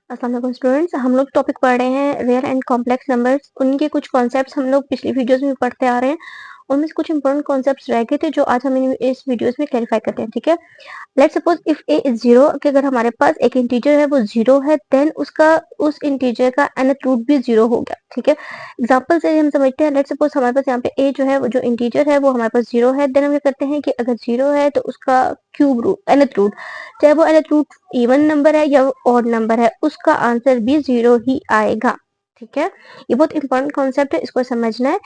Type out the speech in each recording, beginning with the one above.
अस्सलाम वालेकुम स्टूडेंट्स, हम लोग टॉपिक पढ़ रहे हैं रियल एंड कॉम्प्लेक्स नंबर्स। उनके कुछ कॉन्सेप्ट्स हम लोग पिछली वीडियोस में पढ़ते आ रहे हैं। उनमें से कुछ इंपॉर्टेंट कॉन्सेप्ट्स रह गए थे जो आज हम इस वीडियोस में क्लैरिफाई करते हैं। ठीक है, let's suppose if A is zero, कि अगर हमारे पास एक इंटीजर है वो जीरो है, देन उसका उस इंटीजर का nth रूट भी जीरो हो गया। ठीक है, एग्जांपल से हम समझते हैं। लेट्स सपोज हमारे पास यहाँ पे ए जो है वो जो इंटीजर है वो हमारे पास जीरो है। देन हम क्या करते हैं कि अगर जीरो है तो उसका क्यूब रूट nth रूट, चाहे वो nth रूट इवन नंबर है या ऑड नंबर है, उसका आंसर भी जीरो ही आएगा। ठीक है, ये बहुत इंपॉर्टेंट कॉन्सेप्ट है, इसको समझना है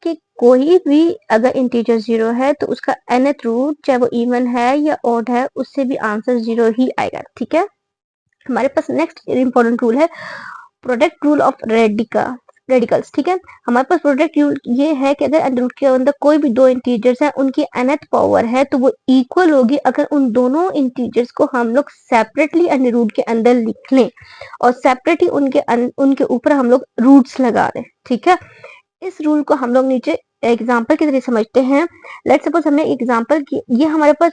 कि कोई भी अगर इंटीजर जीरो है तो उसका nth रूट चाहे वो इवन है या ऑड है, उससे भी आंसर जीरो ही आएगा। ठीक है, हमारे पास नेक्स्ट इंपॉर्टेंट रूल है प्रोडक्ट रूल ऑफ रेडिकल्स। ठीक है, हमारे पास प्रोडक्ट रूल ये है कि अगर अंडर रूट के अंदर कोई भी दो इंटीजर्स है, उनकी nth पावर है तो वो इक्वल होगी अगर उन दोनों इंटीजर्स को हम लोग सेपरेटली अंडर रूट के अंदर लिख लें और सेपरेटली उनके ऊपर हम लोग रूट्स लगा दें। ठीक है, इस रूल को हम लोग नीचे एग्जाम्पल की तरह समझते हैं। लेट्स सपोज हमने एग्जाम्पल की, ये हमारे पास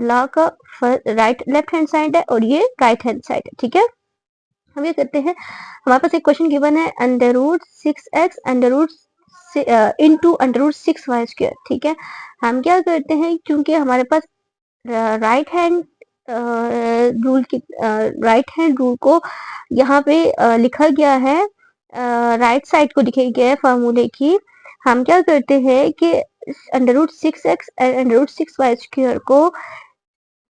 ला का राइट लेफ्ट हैंड साइड है और ये राइट हैंड साइड है। ठीक है, हम ये करते हैं, हमारे पास एक क्वेश्चन गिवन है under root 6x under root into under root 6y square. ठीक है, हम क्या करते हैं, क्योंकि हमारे पास राइट हैंड रूल को यहाँ पे लिखा गया है, राइट साइड को लिखा गया है फार्मूले की। हम क्या करते हैं कि under root 6x and under root 6y square को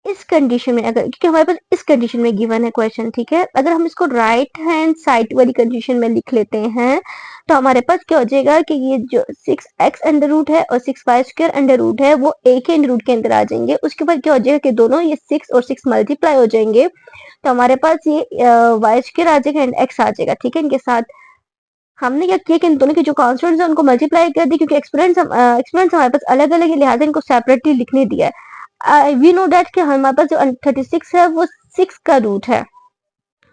इस कंडीशन में, अगर क्योंकि हमारे पास इस कंडीशन में गिवन है क्वेश्चन। ठीक है, अगर हम इसको राइट हैंड साइड वाली कंडीशन में लिख लेते हैं तो हमारे पास क्या हो जाएगा कि ये जो 6x अंडर रूट है और 6y स्क्वायर अंडर रूट है वो एक ही अंडर रूट के अंदर आ जाएंगे। उसके बाद क्या हो जाएगा कि दोनों ये 6 और 6 मल्टीप्लाई हो जाएंगे तो हमारे पास ये y स्क्वायर आ जाएगा एंड x आ जाएगा। ठीक है, इनके साथ हमने क्या किया कि इन दोनों के जो कॉन्स्टेंट्स हैं उनको मल्टीप्लाई कर दी, क्योंकि एक्सपेरेंट्स हमारे पास अलग अलग है, लिहाजा इनको सेपरेटली लिखने दिया है। वी नो दैट कि हमारे पास जो 36 है वो 6 का रूट है।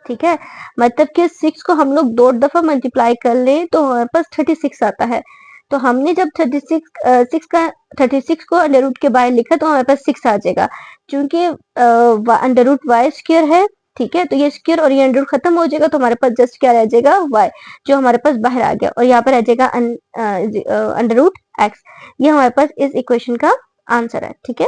ठीक है, मतलब कि 6 को हम लोग 2 दफा मल्टीप्लाई कर ले तो हमारे पास 36 आता है। तो हमने जब 36 को अंडर रूट के बाहर लिखा तो हमारे पास 6 आ जाएगा, क्योंकि अंडर रूट वाई स्क्वायर है। ठीक है, तो ये स्क्वायर और ये अंडर रूट खत्म हो जाएगा तो हमारे पास जस्ट क्या रह जाएगा, वाई, जो हमारे पास बाहर आ गया, और यहाँ पर रह जाएगा अंडर रूट एक्स। ये हमारे पास इस इक्वेशन का आंसर है। ठीक है।